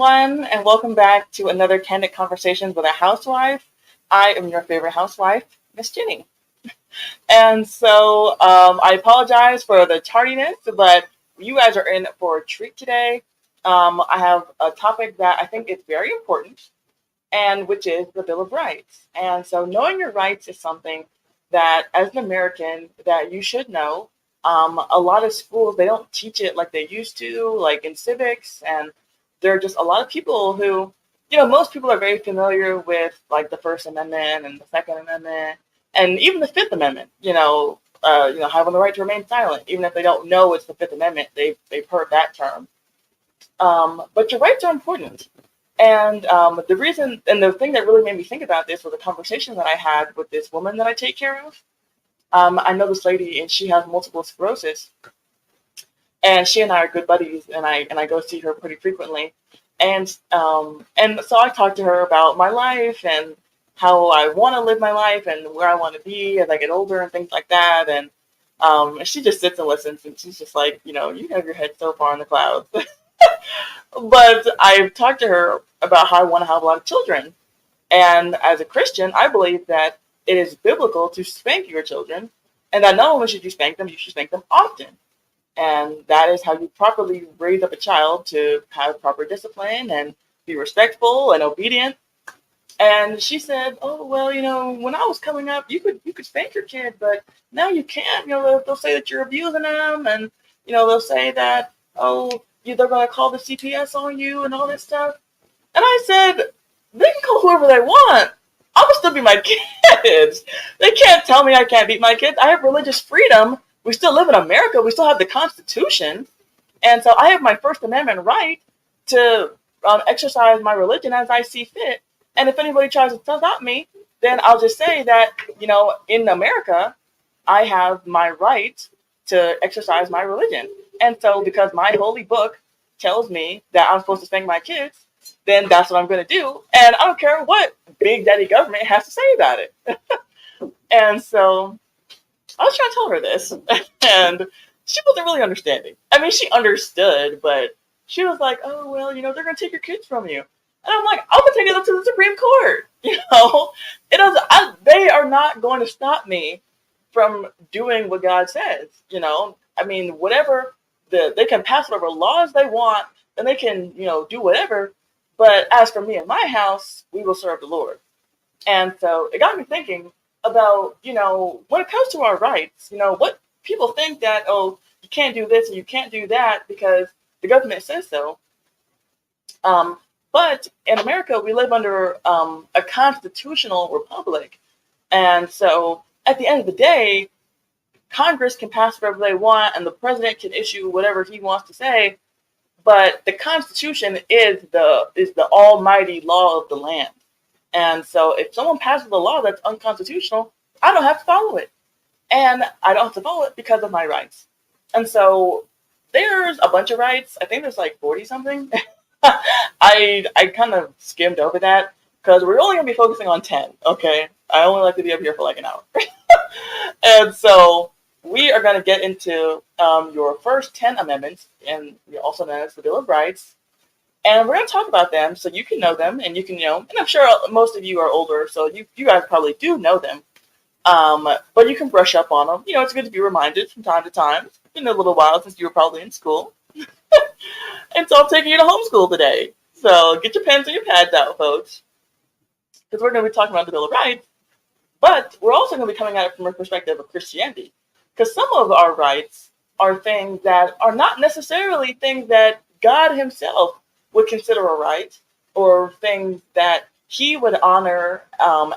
everyone, and welcome back to another Candid Conversations with a Housewife. I am your favorite housewife, Miss Jenny. I apologize for the tardiness, but you guys are in for a treat today. I have a topic that I think is very important, and which is the Bill of Rights. And so, knowing your rights is something that, as an American, that you should know. A lot of schools they don't teach it like they used to, like in civics, and there are just a lot of people who, most people are very familiar with like the First Amendment and the Second Amendment, and even the Fifth Amendment. Having the right to remain silent, even if they don't know it's the Fifth Amendment, they've heard that term. But your rights are important. And the reason, and the thing that really made me think about this was a conversation that I had with this woman that I take care of. I know this lady, and she has multiple sclerosis, and she and I are good buddies, and I go see her pretty frequently, and so I talked to her about my life and how I want to live my life and where I want to be as I get older and things like that, and she just sits and listens, and she's just like, you have your head so far in the clouds. But I've talked to her about how I want to have a lot of children. And as a Christian, I believe that it is biblical to spank your children, and that not only should you spank them, you should spank them often. And that is how you properly raise up a child to have proper discipline and be respectful and obedient. And she said, "Oh, well, when I was coming up, you could spank your kid, but now you can't. They'll say that you're abusing them, and they'll say that, oh, they're going to call the CPS on you and all this stuff." And I said, "They can call whoever they want. I'm gonna still be my kids. They can't tell me I can't beat my kids. I have religious freedom. We still live in America. We still have the Constitution, and so I have my First Amendment right to exercise my religion as I see fit. And if anybody tries to stop me, then I'll just say that in America, I have my right to exercise my religion. And so, because my holy book tells me that I'm supposed to spank my kids, then that's what I'm going to do. And I don't care what Big Daddy government has to say about it." And so I was trying to tell her this, and she wasn't really understanding. I mean, she understood, but she was like, "Oh, well, they're going to take your kids from you." And I'm like, "I'm going to take it up to the Supreme Court." It doesn't, they are not going to stop me from doing what God says. I mean, whatever, they can pass whatever laws they want, and they can, do whatever. But as for me and my house, we will serve the Lord. And so it got me thinking about, when it comes to our rights, what people think that, oh, you can't do this and you can't do that because the government says so. But in America, we live under a constitutional republic. And so at the end of the day, Congress can pass whatever they want and the president can issue whatever he wants to say. But the Constitution is the almighty law of the land. And so if someone passes a law that's unconstitutional, I don't have to follow it. And I don't have to follow it because of my rights. And so there's a bunch of rights. I think there's like 40 something. I kind of skimmed over that because we're only going to be focusing on 10. Okay. I only like to be up here for like an hour. And so we are going to get into your first 10 amendments, and also known as the Bill of Rights. And we're going to talk about them so you can know them, and you can, and I'm sure most of you are older, so you guys probably do know them. But you can brush up on them. It's good to be reminded from time to time. It's been a little while since you were probably in school. And so I'm taking you to homeschool today. So get your pens and your pads out, folks, because we're going to be talking about the Bill of Rights. But we're also going to be coming at it from a perspective of Christianity. Because some of our rights are things that are not necessarily things that God himself would consider a right, or things that he would honor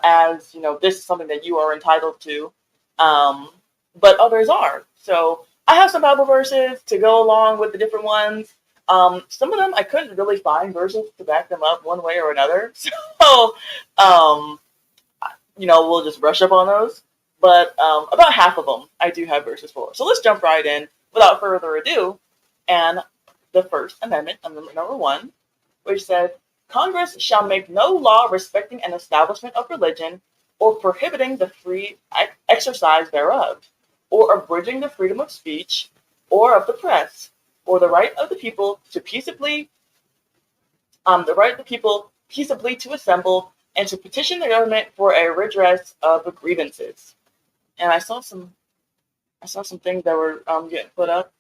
as, this is something that you are entitled to, but others are. So I have some Bible verses to go along with the different ones. Some of them I couldn't really find verses to back them up one way or another. So, we'll just brush up on those. But about half of them I do have verses for. So let's jump right in without further ado. And the First Amendment, Amendment number 1, which says, "Congress shall make no law respecting an establishment of religion or prohibiting the free exercise thereof, or abridging the freedom of speech or of the press, or the right of the people to peaceably The right of the people peaceably to assemble and to petition the government for a redress of grievances. And I saw some things that were getting put up.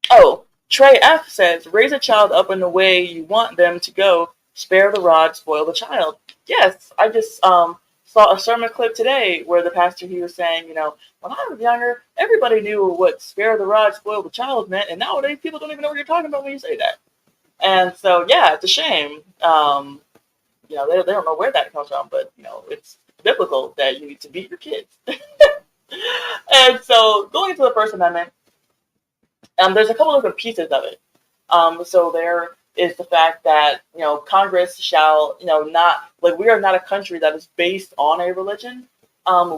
Oh, Trey F says, raise a child up in the way you want them to go. Spare the rod, spoil the child. Yes, I just saw a sermon clip today where the pastor, he was saying, when I was younger, everybody knew what spare the rod, spoil the child meant, and nowadays people don't even know what you're talking about when you say that. And so, yeah, it's a shame. They don't know where that comes from, but it's biblical that you need to beat your kids. And so, going into the First Amendment, there's a couple of different pieces of it. So there is the fact that Congress shall not, like, we are not a country that is based on a religion.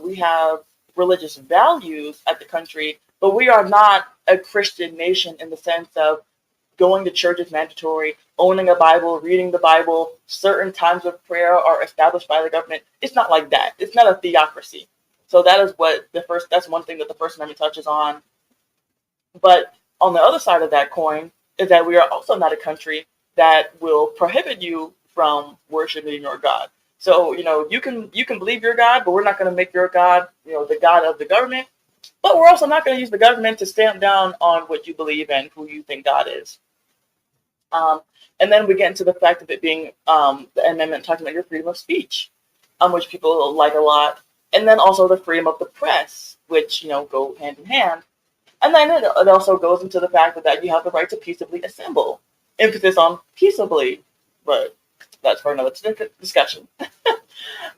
We have religious values at the country, but we are not a Christian nation in the sense of going to church is mandatory, owning a Bible, reading the Bible, certain times of prayer are established by the government. It's not like that. It's not a theocracy. So that is that's one thing that the First Amendment touches on. But on the other side of that coin is that we are also not a country that will prohibit you from worshiping your God. So, you can believe your God, but we're not going to make your God, the God of the government. But we're also not going to use the government to stamp down on what you believe and who you think God is. And then we get into the fact of it being the amendment talking about your freedom of speech, which people like a lot. And then also the freedom of the press, which, go hand in hand. And then it also goes into the fact that you have the right to peaceably assemble. Emphasis on peaceably, but that's for another discussion.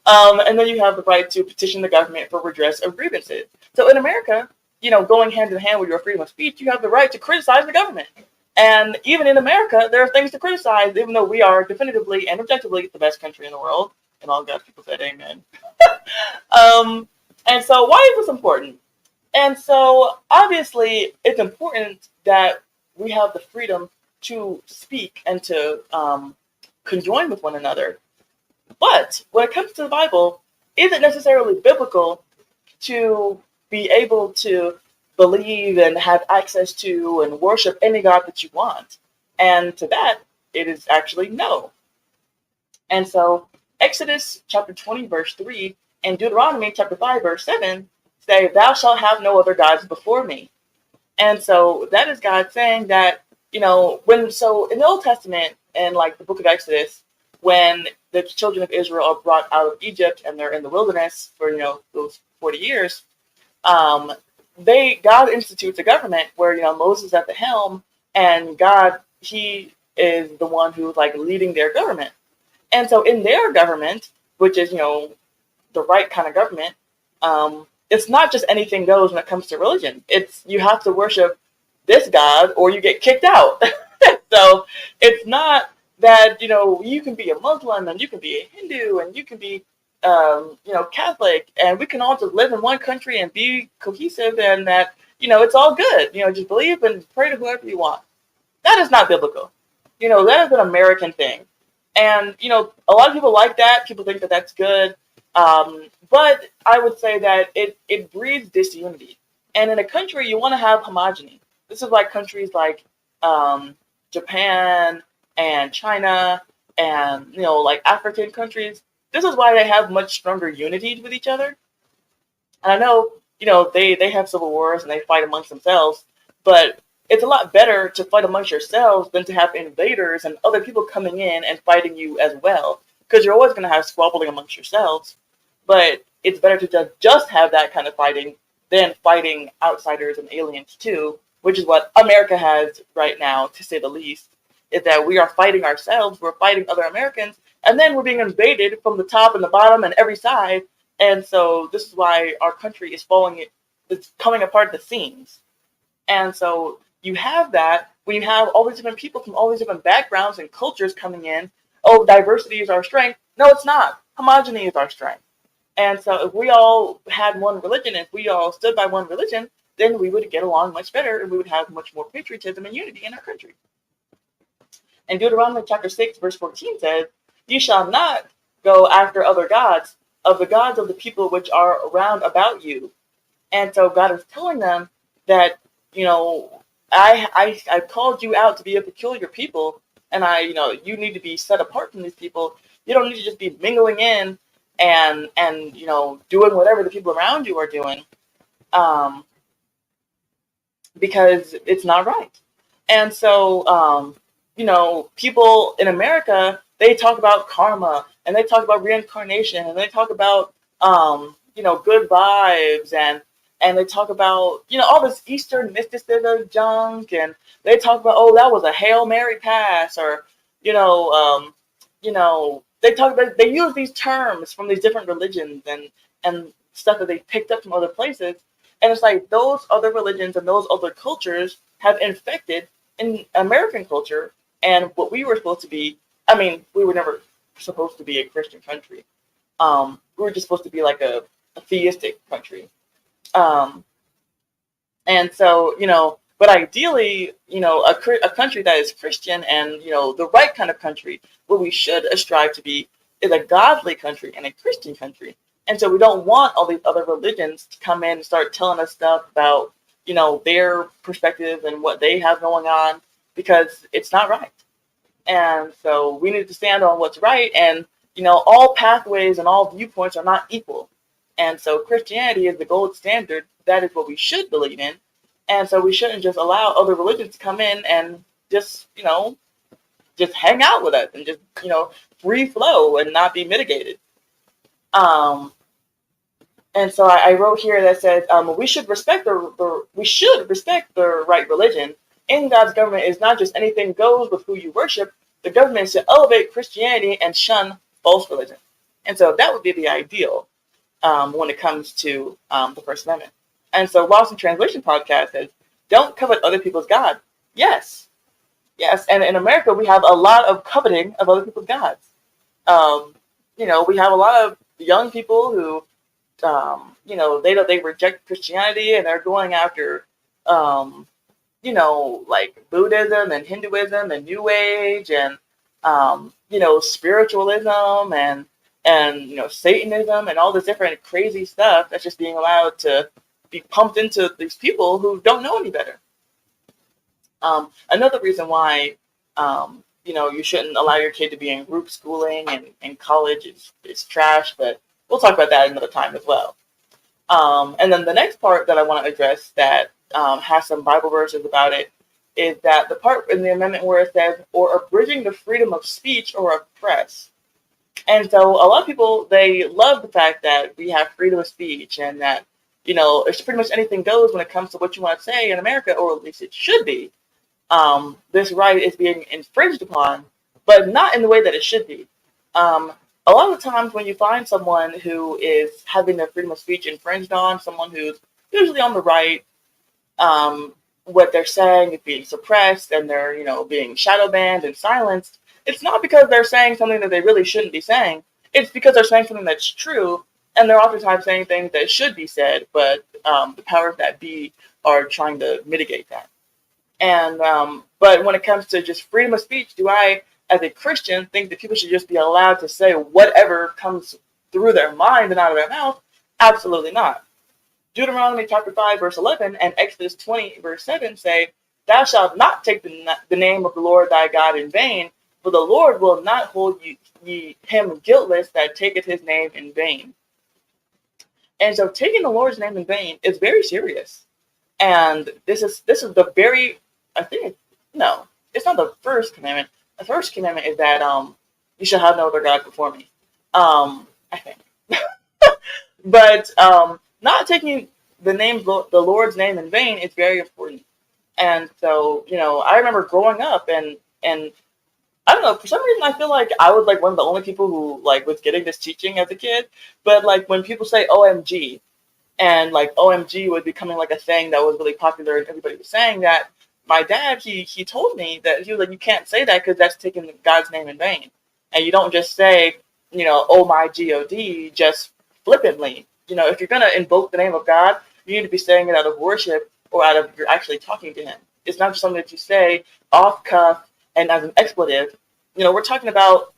And then you have the right to petition the government for redress of grievances. So in America, going hand in hand with your freedom of speech, you have the right to criticize the government. And even in America, there are things to criticize, even though we are definitively and objectively the best country in the world. And all God's people said amen. And so why is this important? And so obviously it's important that we have the freedom to speak and to conjoin with one another. But when it comes to the Bible, is it necessarily biblical to be able to believe and have access to and worship any God that you want? And to that, it is actually no. And so Exodus chapter 20, verse 3, and Deuteronomy chapter 5, verse 7 say, thou shalt have no other gods before me. And so that is God saying that, in the Old Testament and like the book of Exodus, when the children of Israel are brought out of Egypt and they're in the wilderness for, those 40 years, God institutes a government where, Moses is at the helm, and God, he is the one who's like leading their government. And so in their government, which is, the right kind of government, it's not just anything goes when it comes to religion. It's you have to worship this God or you get kicked out. So it's not that, you can be a Muslim and you can be a Hindu and you can be, Catholic, and we can all just live in one country and be cohesive, and that, it's all good. Just believe and pray to whoever you want. That is not biblical. That is an American thing. And, a lot of people like that. People think that that's good. But I would say that it breeds disunity. And in a country, you want to have homogeny. This is why countries like Japan and China and, like African countries, this is why they have much stronger unity with each other. And I know, they have civil wars and they fight amongst themselves, but it's a lot better to fight amongst yourselves than to have invaders and other people coming in and fighting you as well, because you're always going to have squabbling amongst yourselves. But it's better to just have that kind of fighting than fighting outsiders and aliens too, which is what America has right now, to say the least, is that we are fighting ourselves, we're fighting other Americans, and then we're being invaded from the top and the bottom and every side. And so this is why our country is it's coming apart at the seams. And so you have that when you have all these different people from all these different backgrounds and cultures coming in. Oh, diversity is our strength. No, it's not. Homogeny is our strength. And so if we all had one religion, if we all stood by one religion, then we would get along much better and we would have much more patriotism and unity in our country. And Deuteronomy chapter 6, verse 14 says, you shall not go after other gods, of the gods of the people which are around about you. And so God is telling them that, I called you out to be a peculiar people, And you need to be set apart from these people. You don't need to just be mingling in and doing whatever the people around you are doing, um, because it's not right. And so, people in America, they talk about karma and they talk about reincarnation and they talk about, good vibes and they talk about, all this Eastern mysticism junk, and they talk about, oh, that was a Hail Mary pass, or, you know, um, they use these terms from these different religions and stuff that they picked up from other places. And it's like those other religions and those other cultures have infected in American culture, and what we were supposed to be. I mean, we were never supposed to be a Christian country. We were just supposed to be like a theistic country. Um, and so, but ideally, a country that is Christian and, the right kind of country, what we should strive to be is a godly country and a Christian country. And so we don't want all these other religions to come in and start telling us stuff about, their perspective and what they have going on, because it's not right. And so we need to stand on what's right. And, all pathways and all viewpoints are not equal. And so Christianity is the gold standard. That is what we should believe in. And so we shouldn't just allow other religions to come in and just hang out with us and just, free flow and not be mitigated. Um, and so I wrote here that says we should respect the right religion. In God's government is not just anything goes with who you worship. The government should elevate Christianity and shun false religion. And so that would be the ideal when it comes to the First Amendment. And so Lost in Translation podcast says, don't covet other people's God. Yes. Yes. And in America, we have a lot of coveting of other people's gods. We have a lot of young people who, they reject Christianity and they're going after, like Buddhism and Hinduism and New Age and, spiritualism and Satanism and all this different crazy stuff that's just being allowed to be pumped into these people who don't know any better. Another reason why, you shouldn't allow your kid to be in group schooling and college is trash, but we'll talk about that another time as well. And then the next part that I want to address that has some Bible verses about it is that the part in the amendment where it says, or abridging the freedom of speech or of press. And so a lot of people, they love the fact that we have freedom of speech and that, it's pretty much anything goes when it comes to what you want to say in America, or at least it should be. This right is being infringed upon, but not in the way that it should be. A lot of the times when you find someone who is having their freedom of speech infringed on, someone who's usually on the right, what they're saying is being suppressed and they're, being shadow banned and silenced. It's not because they're saying something that they really shouldn't be saying. It's because they're saying something that's true, and they're oftentimes saying things that should be said, but the powers that be are trying to mitigate that. And but when it comes to just freedom of speech, do I, as a Christian, think that people should just be allowed to say whatever comes through their mind and out of their mouth? Absolutely not. Deuteronomy chapter 5, verse 11, and Exodus 20, verse 7 say, thou shalt not take the name of the Lord thy God in vain, for the Lord will not hold him guiltless that taketh his name in vain. And so taking the Lord's name in vain is very serious. And this is the very, it's not the first commandment. The first commandment is that you shall have no other God before me. I think. But not taking the Lord's name in vain is very important. And so, I remember growing up and I don't know, for some reason I feel like I was like one of the only people who like was getting this teaching as a kid. But like when people say OMG, and like OMG was becoming like a thing that was really popular and everybody was saying that, my dad, he told me that he was like, you can't say that because that's taking God's name in vain. And you don't just say, oh my God, just flippantly. If you're going to invoke the name of God, you need to be saying it out of worship or out of you're actually talking to him. It's not just something that you say off cuff and as an expletive. We're talking about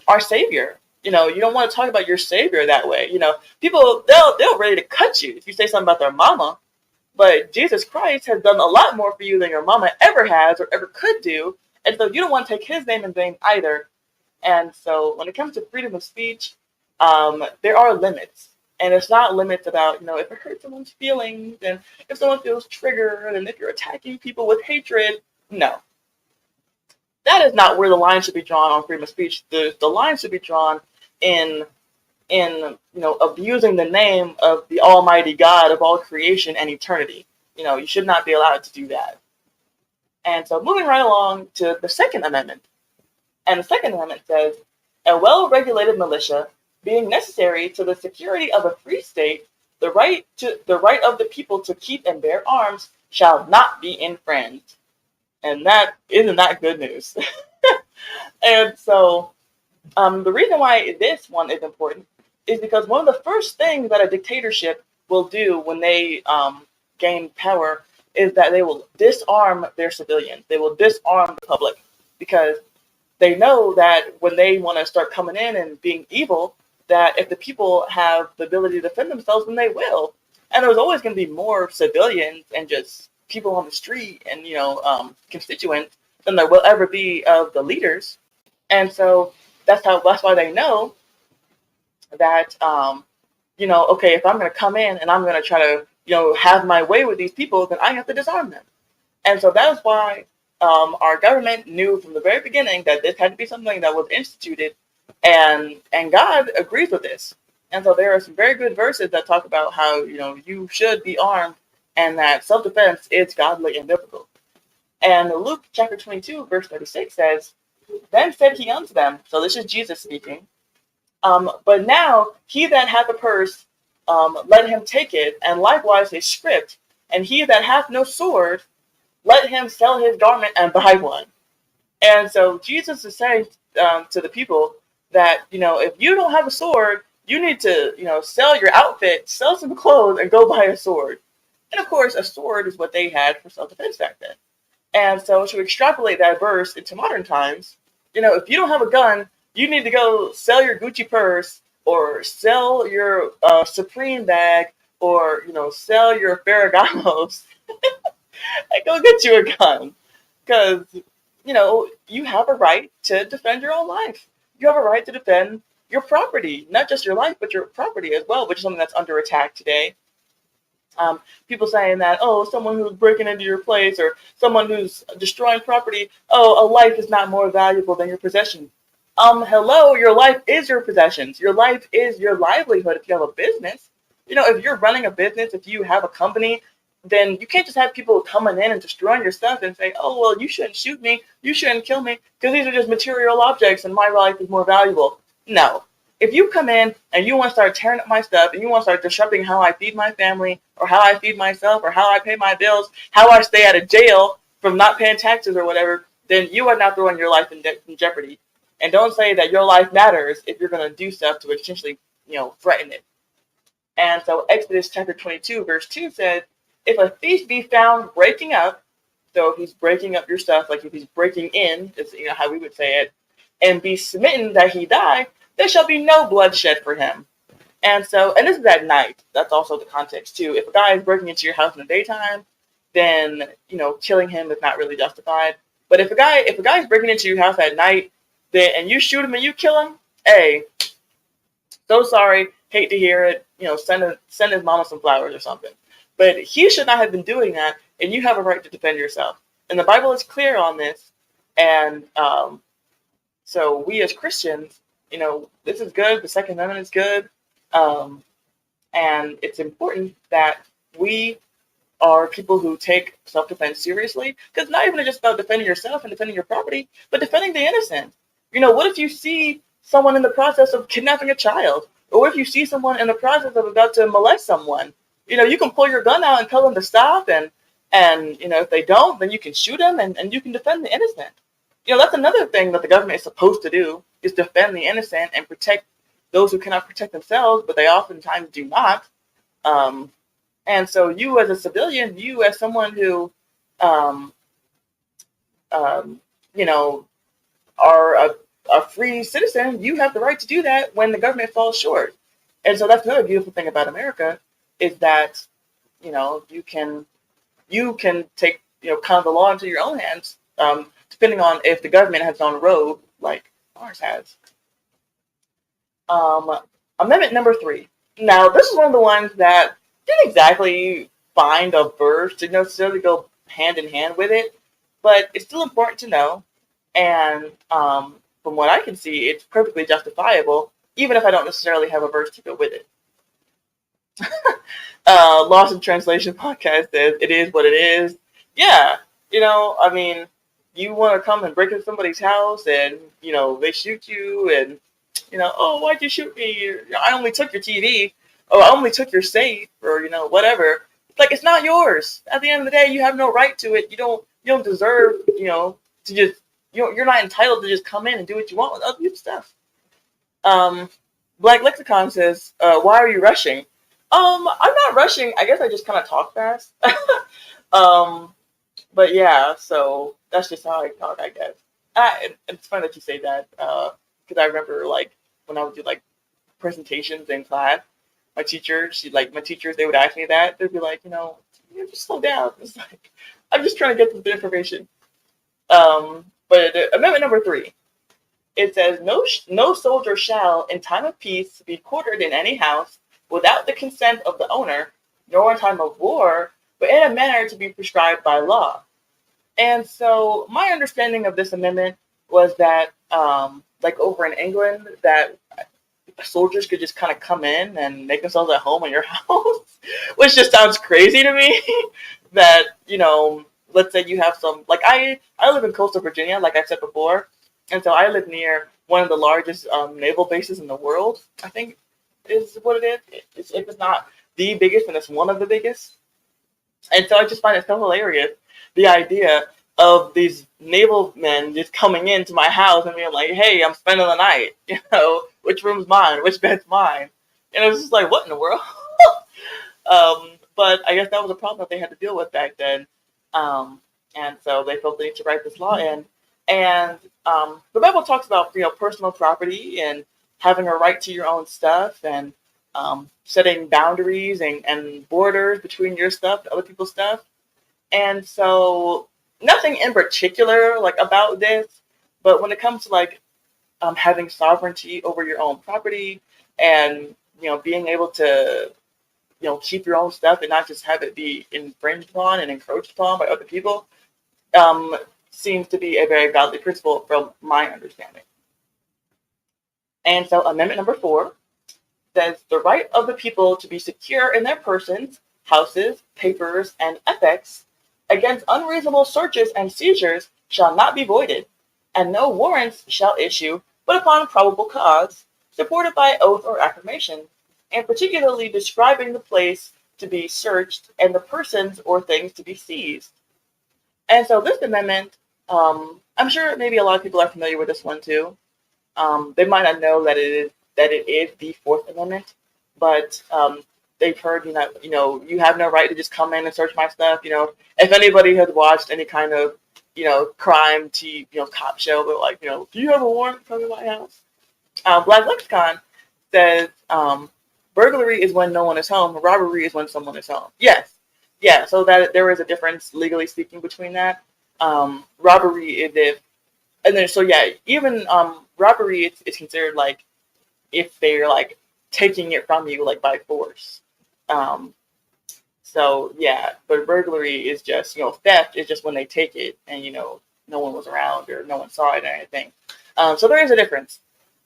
our Savior. You don't want to talk about your Savior that way. People, they'll ready to cut you if you say something about their mama. But Jesus Christ has done a lot more for you than your mama ever has or ever could do. And so you don't want to take his name in vain either. And so when it comes to freedom of speech, there are limits. And it's not limits about, if it hurts someone's feelings and if someone feels triggered and if you're attacking people with hatred. No, that is not where the line should be drawn on freedom of speech. The line should be drawn in abusing the name of the Almighty God of all creation and eternity. You should not be allowed to do that. And so moving right along to the Second Amendment. And the Second Amendment says, a well-regulated militia being necessary to the security of a free state, the right of the people to keep and bear arms shall not be infringed. And that isn't that good news. And so the reason why this one is important is because one of the first things that a dictatorship will do when they gain power is that they will disarm their civilians. They will disarm the public because they know that when they want to start coming in and being evil, that if the people have the ability to defend themselves, then they will. And there's always going to be more civilians and just people on the street and, constituents than there will ever be of the leaders. And so that's why they know that, okay, if I'm going to come in and I'm going to try to, have my way with these people, then I have to disarm them. And so that is why our government knew from the very beginning that this had to be something that was instituted, and God agrees with this. And so there are some very good verses that talk about how, you should be armed and that self-defense is godly and biblical. And Luke chapter 22, verse 36 says, then said he unto them, so this is Jesus speaking, but now he that hath a purse, let him take it, and likewise a script, and he that hath no sword, let him sell his garment and buy one. And so Jesus is saying to the people that, if you don't have a sword, you need to, sell your outfit, sell some clothes, and go buy a sword. And of course, a sword is what they had for self-defense back then. And so to extrapolate that verse into modern times, if you don't have a gun, you need to go sell your Gucci purse or sell your Supreme bag or, sell your Ferragamos and go get you a gun. Because, you have a right to defend your own life. You have a right to defend your property, not just your life, but your property as well, which is something that's under attack today. People saying that, someone who's breaking into your place or someone who's destroying property, a life is not more valuable than your possession. Hello, your life is your possessions. Your life is your livelihood if you have a business. If you're running a business, if you have a company, then you can't just have people coming in and destroying your stuff and say, you shouldn't shoot me, you shouldn't kill me, because these are just material objects and my life is more valuable. No. If you come in and you want to start tearing up my stuff and you want to start disrupting how I feed my family or how I feed myself or how I pay my bills, how I stay out of jail from not paying taxes or whatever, then you are now throwing your life in jeopardy. And don't say that your life matters if you're going to do stuff to essentially, threaten it. And so Exodus chapter 22, verse 2 says, if a thief be found breaking up, so if he's breaking up your stuff, like if he's breaking in, is how we would say it, and be smitten that he die, there shall be no bloodshed for him. And this is at night. That's also the context too. If a guy is breaking into your house in the daytime, then, killing him is not really justified. But if a guy is breaking into your house at night, and you shoot him and you kill him, hey, so sorry, hate to hear it, send his mama some flowers or something. But he should not have been doing that, and you have a right to defend yourself. And the Bible is clear on this. And so we as Christians, this is good. The Second Amendment is good. And it's important that we are people who take self-defense seriously, because it's not even just about defending yourself and defending your property, but defending the innocent. What if you see someone in the process of kidnapping a child? Or what if you see someone in the process of about to molest someone? You can pull your gun out and tell them to stop, and if they don't, then you can shoot them and you can defend the innocent. That's another thing that the government is supposed to do, is defend the innocent and protect those who cannot protect themselves, but they oftentimes do not. And so you as a civilian, you as someone who, are a free citizen, you have the right to do that when the government falls short. And so that's another beautiful thing about America, is that, you can take, kind of the law into your own hands. depending on if the government has gone rogue, like ours has. Um, Amendment number 3. Now, this is one of the ones that didn't exactly find a verse to necessarily go hand in hand with it, but it's still important to know. And from what I can see, it's perfectly justifiable, even if I don't necessarily have a verse to go with it. Lost in Translation podcast says, it is what it is. Yeah, I mean, you want to come and break into somebody's house and, they shoot you and, oh, why'd you shoot me? I only took your TV. Oh, I only took your safe or, whatever. It's like, it's not yours. At the end of the day, you have no right to it. You don't deserve, to just, you're not entitled to just come in and do what you want with other people's stuff. Black Lexicon says, why are you rushing? I'm not rushing. I guess I just kind of talk fast. But yeah, so that's just how I talk, I guess. It's funny that you say that, because I remember, like, when I would do, like, presentations in class, my teachers, they would ask me that. They'd be like, just slow down. It's like, I'm just trying to get the information. But amendment number 3, it says, no soldier shall, in time of peace, be quartered in any house without the consent of the owner, nor in time of war, but in a manner to be prescribed by law. And so my understanding of this amendment was that, like over in England, that soldiers could just kind of come in and make themselves at home in your house, which just sounds crazy to me. That, let's say you have some, like I live in coastal Virginia, like I said before, and so I live near one of the largest naval bases in the world, I think is what it is. If it's not the biggest, then it's one of the biggest. And so I just find it so hilarious, the idea of these naval men just coming into my house and being like, hey, I'm spending the night, which room's mine, which bed's mine. And it was just like, what in the world? But I guess that was a problem that they had to deal with back then. And so they felt they need to write this law in. And the Bible talks about, personal property and having a right to your own stuff and setting boundaries and borders between your stuff and other people's stuff. And so nothing in particular like about this, but when it comes to like having sovereignty over your own property and, being able to, keep your own stuff and not just have it be infringed upon and encroached upon by other people, seems to be a very godly principle from my understanding. And so amendment number 4 says the right of the people to be secure in their persons, houses, papers, and effects against unreasonable searches and seizures shall not be voided, and no warrants shall issue but upon probable cause, supported by oath or affirmation, and particularly describing the place to be searched and the persons or things to be seized. And so this amendment, I'm sure maybe a lot of people are familiar with this one too. They might not know that it is the 4th Amendment, but they've heard, you have no right to just come in and search my stuff. If anybody has watched any kind of, crime cop show, they're like, do you have a warrant to come to my house? Black Lexicon says, burglary is when no one is home. Robbery is when someone is home. Yes. Yeah, so that there is a difference, legally speaking, between that. Robbery is if, and then, so yeah, even robbery is considered like if they're like taking it from you like by force. So yeah, but burglary is just, theft is just when they take it and, no one was around or no one saw it or anything. So there is a difference.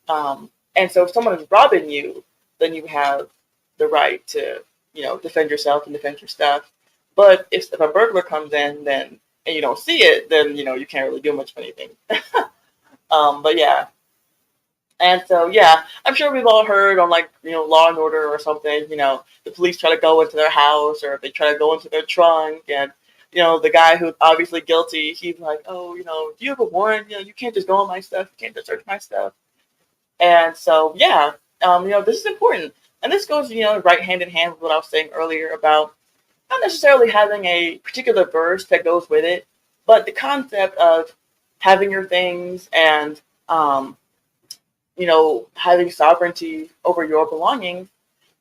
And so if someone is robbing you, then you have the right to, defend yourself and defend your stuff. But if a burglar comes in then and you don't see it, then, you can't really do much of anything. But yeah. And so, yeah, I'm sure we've all heard on like, Law and Order or something, the police try to go into their house or if they try to go into their trunk and, the guy who's obviously guilty, he's like, oh, do you have a warrant? You can't just go on my stuff. You can't just search my stuff. And so, yeah, this is important. And this goes, right hand in hand with what I was saying earlier about not necessarily having a particular verse that goes with it, but the concept of having your things and, having sovereignty over your belongings.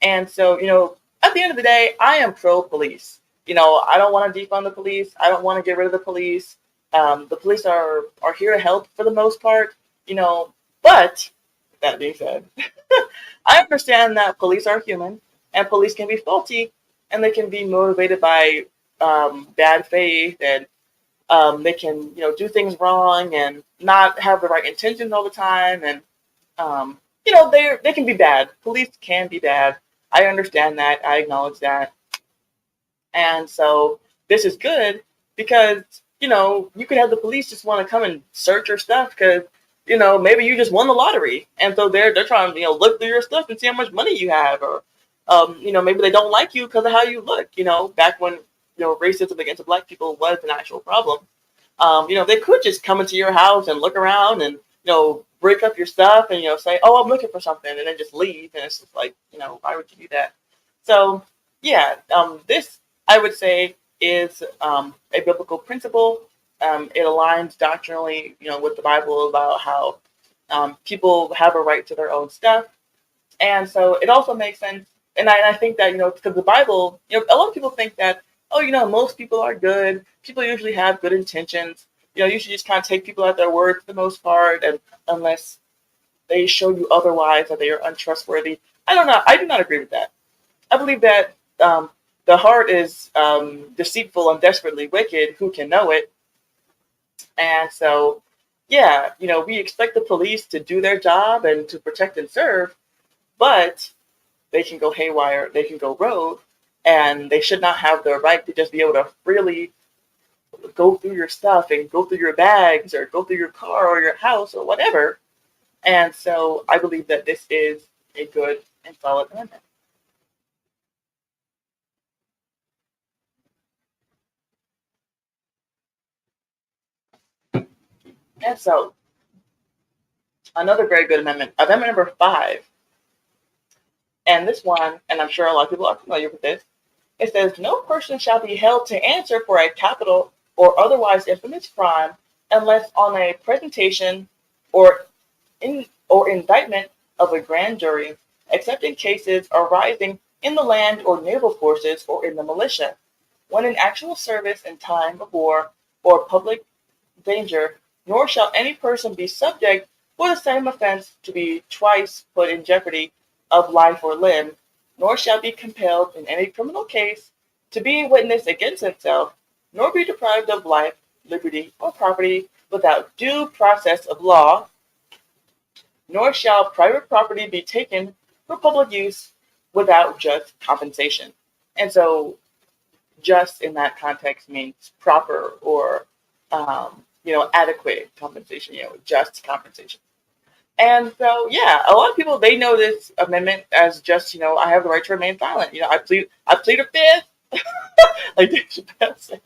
And so, at the end of the day, I am pro-police. I don't want to defund the police. I don't want to get rid of the police. The police are here to help for the most part, you know. But that being said, I understand that police are human and police can be faulty and they can be motivated by bad faith and they can do things wrong and not have the right intentions all the time and they can be bad. Police can be bad. I understand that. I acknowledge that. And so this is good because, you could have the police just want to come and search your stuff because, maybe you just won the lottery. And so they're trying to, look through your stuff and see how much money you have. Or, maybe they don't like you because of how you look, back when, racism against black people was an actual problem. They could just come into your house and look around and, break up your stuff and, say, oh, I'm looking for something and then just leave. And it's just like, why would you do that? So, yeah, this I would say is a biblical principle. It aligns doctrinally, with the Bible about how people have a right to their own stuff, and so it also makes sense. And I think that because the Bible, a lot of people think that most people are good. People usually have good intentions. You should just kind of take people at their word for the most part, and unless they show you otherwise that they are untrustworthy. I don't know. I do not agree with that. I believe that the heart is deceitful and desperately wicked. Who can know it? And so, yeah, we expect the police to do their job and to protect and serve, but they can go haywire, they can go rogue, and they should not have the right to just be able to freely go through your stuff and go through your bags or go through your car or your house or whatever. And so I believe that this is a good and solid amendment. And so another very good amendment, amendment number 5, and this one, and I'm sure a lot of people are familiar with this, it says, no person shall be held to answer for a capital or otherwise infamous crime unless on a presentation or or indictment of a grand jury, except in cases arising in the land or naval forces or in the militia, when in actual service in time of war or public danger, nor shall any person be subject for the same offense to be twice put in jeopardy of life or limb, nor shall be compelled in any criminal case to be a witness against himself, nor be deprived of life, liberty, or property without due process of law, nor shall private property be taken for public use without just compensation. And so just in that context means proper or adequate compensation, just compensation. And so, yeah, a lot of people, they know this amendment as just, I have the right to remain silent. I plead a fifth, like Dave Chappelle said.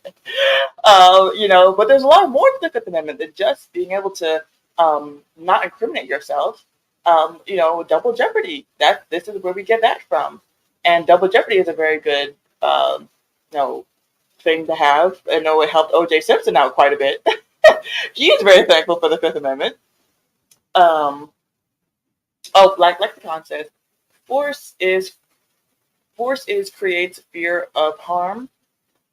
But there's a lot more to the Fifth Amendment than just being able to not incriminate yourself. Double jeopardy. This is where we get that from. And double jeopardy is a very good, thing to have. I know it helped O.J. Simpson out quite a bit. He is very thankful for the Fifth Amendment. Um, like the concept, force is creates fear of harm.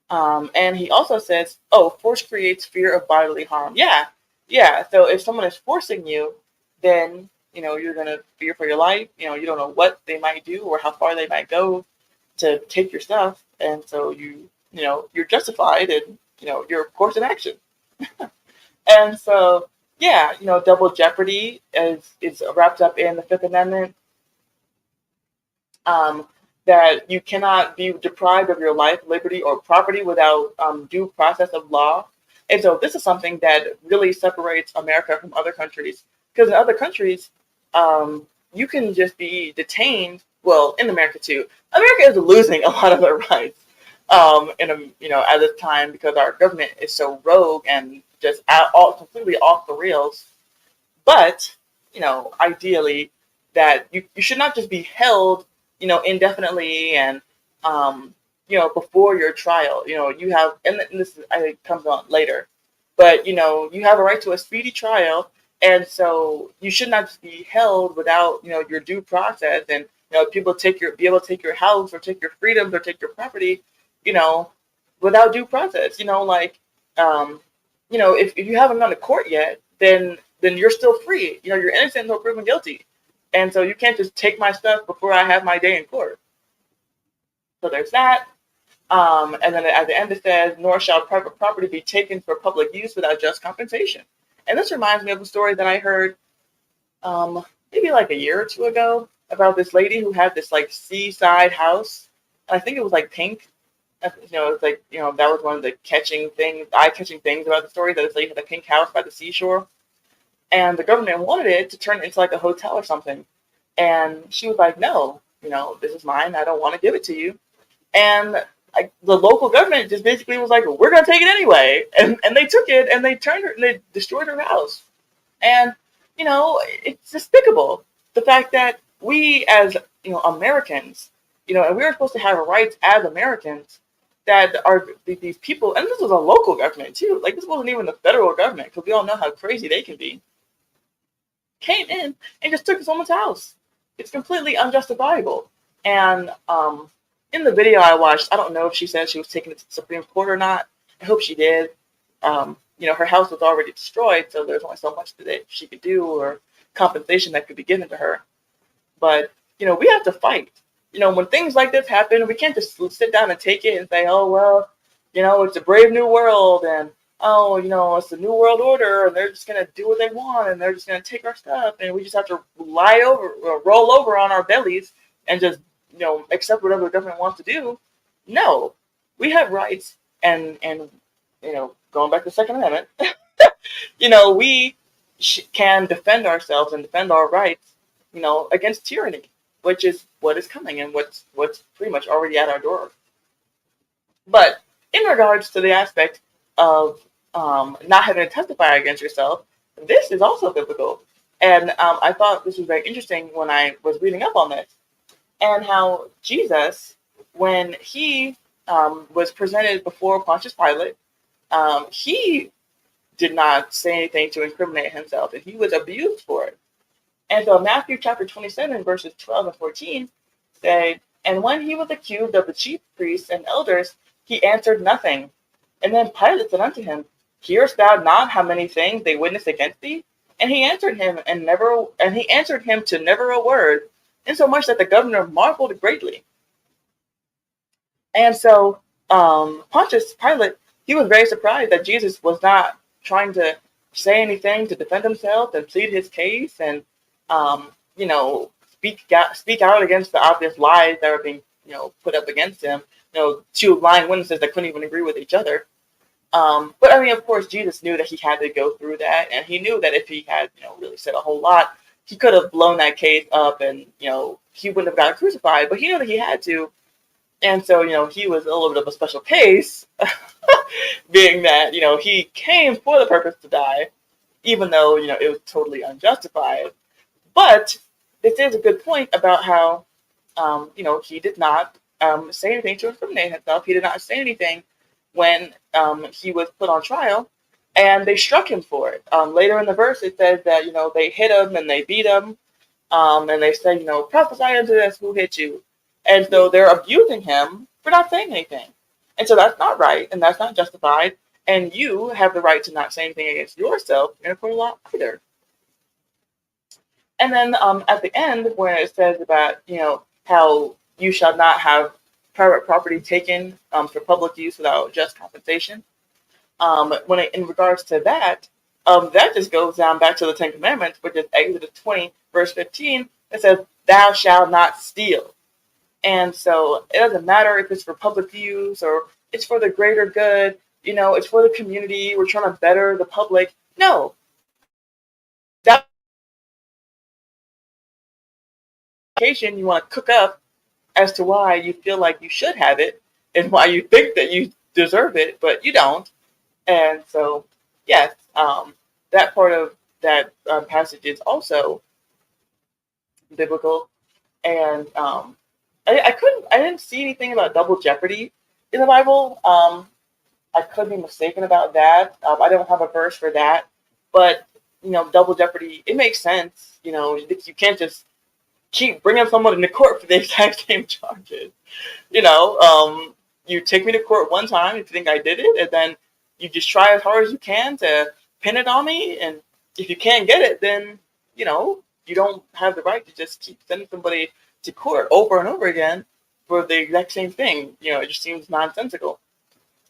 And he also says, force creates fear of bodily harm. Yeah, yeah. So if someone is forcing you, then you're gonna fear for your life. You don't know what they might do or how far they might go to take your stuff, and so you're justified in your course of action. And so, yeah, double jeopardy is wrapped up in the Fifth Amendment. That you cannot be deprived of your life, liberty, or property without due process of law. And so this is something that really separates America from other countries. Because in other countries, you can just be detained. Well, in America too, America is losing a lot of their rights at this time because our government is so rogue and just all completely off the rails. But ideally, that you should not just be held indefinitely and before your trial. You have, and this I think comes on later, but you have a right to a speedy trial, and so you should not just be held without your due process, and people be able to take your house or take your freedoms or take your property, without due process. if you haven't gone to court yet, then you're still free. You're innocent until proven guilty. And so you can't just take my stuff before I have my day in court. So there's that. And then at the end it says, nor shall private property be taken for public use without just compensation. And this reminds me of a story that I heard maybe like a year or two ago about this lady who had this like seaside house. And I think it was like pink. It's like, that was one of the eye-catching things about the story, that this lady had a pink house by the seashore. And the government wanted it to turn it into like a hotel or something. And she was like, no, this is mine. I don't want to give it to you. And the local government just basically was like, we're going to take it anyway. And they took it and they turned her and they destroyed her house. And, it's despicable. The fact that we as, Americans, and we were supposed to have rights as Americans, that are these people, and this was a local government too. Like, this wasn't even the federal government, because we all know how crazy they can be. Came in and just took someone's house. It's completely unjustifiable. And in the video I watched, I don't know if she said she was taking it to the Supreme Court or not. I hope she did. Her house was already destroyed, so there's only so much that she could do or compensation that could be given to her. But, we have to fight. When things like this happen, we can't just sit down and take it and say, oh, well, it's a brave new world, and, oh, it's a new world order, and they're just going to do what they want, and they're just going to take our stuff, and we just have to roll over on our bellies and just, accept whatever the government wants to do. No, we have rights, and going back to the Second Amendment, we can defend ourselves and defend our rights, against tyranny, which is what is coming and what's pretty much already at our door. But in regards to the aspect of not having to testify against yourself, this is also biblical. And I thought this was very interesting when I was reading up on this, and how Jesus, when he was presented before Pontius Pilate, he did not say anything to incriminate himself, and he was abused for it. And so Matthew chapter 27, verses 12 and 14 say, and when he was accused of the chief priests and elders, he answered nothing. And then Pilate said unto him, hearest thou not how many things they witness against thee? And he answered him to never a word, insomuch that the governor marveled greatly. And so Pontius Pilate, he was very surprised that Jesus was not trying to say anything to defend himself and plead his case and speak out against the obvious lies that were being put up against him. Two lying witnesses that couldn't even agree with each other. But I mean, of course, Jesus knew that he had to go through that, and he knew that if he had really said a whole lot, he could have blown that case up, and he wouldn't have gotten crucified. But he knew that he had to, and so he was a little bit of a special case, being that he came for the purpose to die, even though it was totally unjustified. But this is a good point about how he did not say anything to incriminate himself. He did not say anything when he was put on trial, and they struck him for it. Later in the verse, it says that they hit him and they beat him, and they said, prophesy unto us who hit you. And so they're abusing him for not saying anything. And so that's not right, and that's not justified. And you have the right to not say anything against yourself in a court of law either. And then at the end, where it says about, how you shall not have private property taken for public use without just compensation. In regards to that, that just goes down back to the Ten Commandments, which is Exodus 20, verse 15. It says, thou shalt not steal. And so it doesn't matter if it's for public use or it's for the greater good, it's for the community, we're trying to better the public. No. That occasion you want to cook up as to why you feel like you should have it and why you think that you deserve it, but you don't. And so, yes, that part of that passage is also biblical. And I didn't see anything about double jeopardy in the Bible. I could be mistaken about that. I don't have a verse for that, but double jeopardy, it makes sense. You can't just keep bringing someone into court for the exact same charges. You take me to court one time if you think I did it, and then you just try as hard as you can to pin it on me, and if you can't get it, then you don't have the right to just keep sending somebody to court over and over again for the exact same thing. It just seems nonsensical.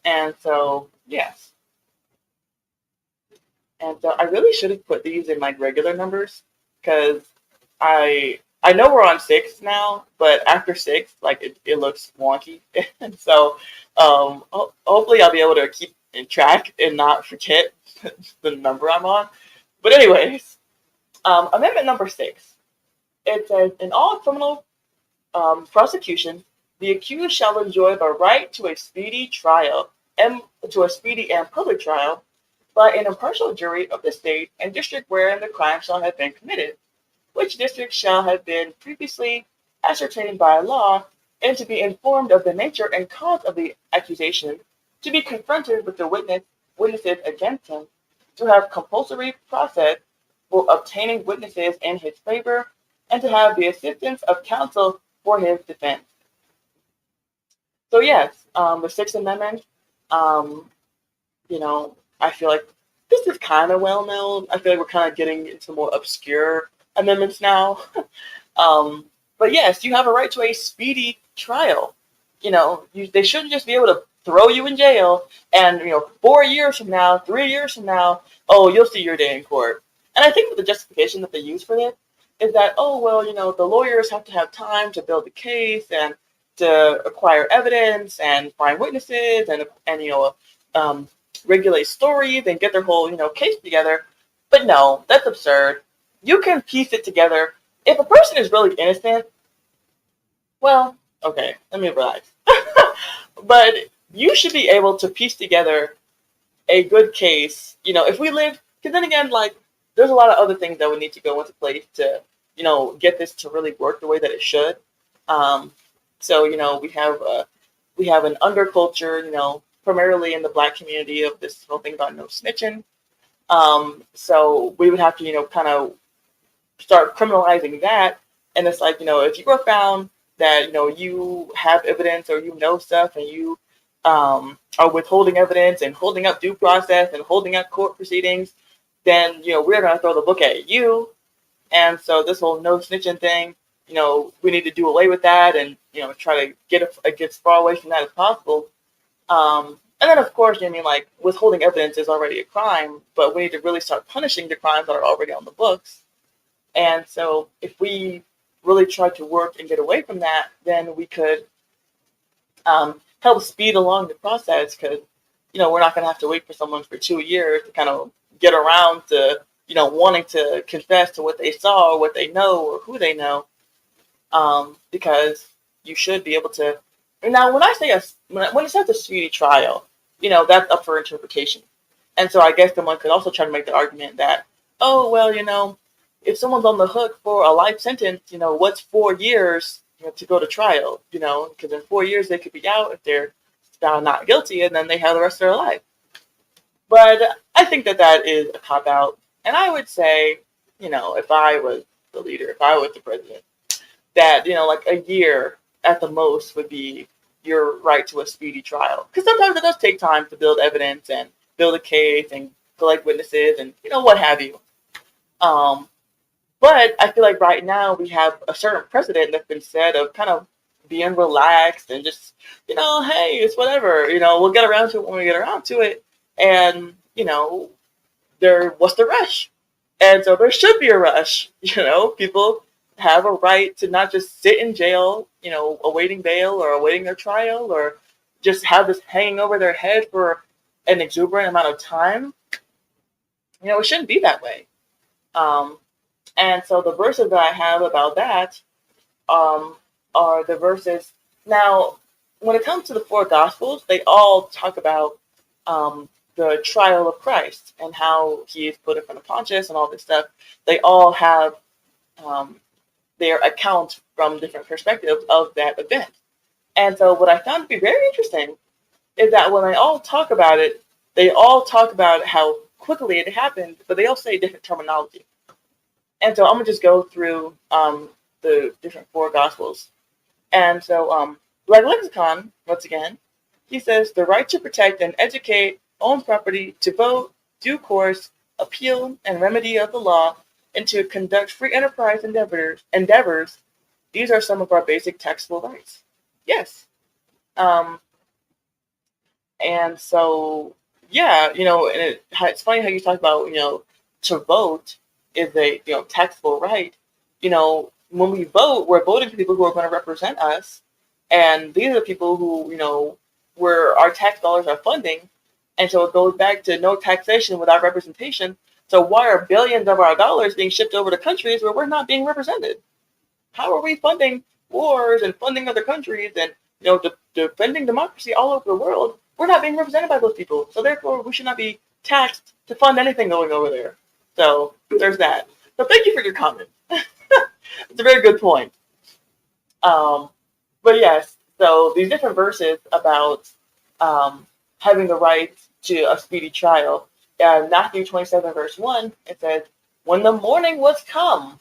And so, yes. And so I really should have put these in like regular numbers because I know we're on six now, but after six, like it looks wonky. And so hopefully I'll be able to keep in track and not forget the number I'm on. But anyways, amendment number six. It says in all criminal prosecutions, the accused shall enjoy the right to a speedy trial and to a speedy and public trial by an impartial jury of the state and district wherein the crime shall have been committed, which district shall have been previously ascertained by law, and to be informed of the nature and cause of the accusation, to be confronted with the witnesses against him, to have compulsory process for obtaining witnesses in his favor, and to have the assistance of counsel for his defense. So yes, the Sixth Amendment, I feel like this is kind of well known. I feel like we're kind of getting into more obscure amendments now. But yes, you have a right to a speedy trial. They shouldn't just be able to throw you in jail and 4 years from now, 3 years from now, oh, you'll see your day in court. And I think that the justification that they use for this is that, oh, well, the lawyers have to have time to build the case and to acquire evidence and find witnesses and regulate stories and get their whole case together. But no, that's absurd. You can piece it together. If a person is really innocent, well, okay, let me relax. But you should be able to piece together a good case. If we live, because then again, like, there's a lot of other things that would need to go into place to, get this to really work the way that it should. So, we have an underculture, primarily in the Black community, of this whole thing about no snitching. So we would have to, kind of start criminalizing that. And it's like, if you were found that, you have evidence or stuff and you are withholding evidence and holding up due process and holding up court proceedings, then, we're going to throw the book at you. And so this whole no snitching thing, we need to do away with that and, try to get as far away from that as possible. And then, of course, like, withholding evidence is already a crime, but we need to really start punishing the crimes that are already on the books. And so if we really try to work and get away from that, then we could help speed along the process because, we're not going to have to wait for someone for 2 years to kind of get around to, wanting to confess to what they saw or what they know or who they know, because you should be able to. Now, when I say when it says a speedy trial, that's up for interpretation. And so I guess someone could also try to make the argument that, oh, well, if someone's on the hook for a life sentence, what's 4 years to go to trial? Because in 4 years they could be out if they're found not guilty, and then they have the rest of their life. But I think that is a cop-out. And I would say, if I was the leader, if I was the president, that, like a year at the most would be your right to a speedy trial. Because sometimes it does take time to build evidence and build a case and collect witnesses and, what have you. But I feel like right now we have a certain precedent that's been set of kind of being relaxed and just, hey, it's whatever. We'll get around to it when we get around to it. And, what's the rush? And so there should be a rush. People have a right to not just sit in jail, awaiting bail or awaiting their trial or just have this hanging over their head for an exuberant amount of time. It shouldn't be that way. And so the verses that I have about that are the verses. Now, when it comes to the four Gospels, they all talk about the trial of Christ and how he is put in front of Pontius and all this stuff. They all have their accounts from different perspectives of that event. And so what I found to be very interesting is that when they all talk about it, they all talk about how quickly it happened, but they all say different terminology. And so I'm going to just go through the different four Gospels. And so, like Lexicon, once again, he says, the right to protect and educate owns property, to vote, due course, appeal, and remedy of the law, and to conduct free enterprise endeavors. These are some of our basic taxable rights. Yes. Um, and so, yeah, and it's funny how you talk about, to vote is a, taxable right. When we vote, we're voting for people who are going to represent us. And these are the people who, where our tax dollars are funding. And so it goes back to no taxation without representation. So why are billions of our dollars being shipped over to countries where we're not being represented? How are we funding wars and funding other countries and defending democracy all over the world? We're not being represented by those people, so therefore we should not be taxed to fund anything going over there. So there's that. So thank you for your comment. It's a very good point. But yes, so these different verses about having the right to a speedy trial. Matthew 27, verse 1, it says, "When the morning was come,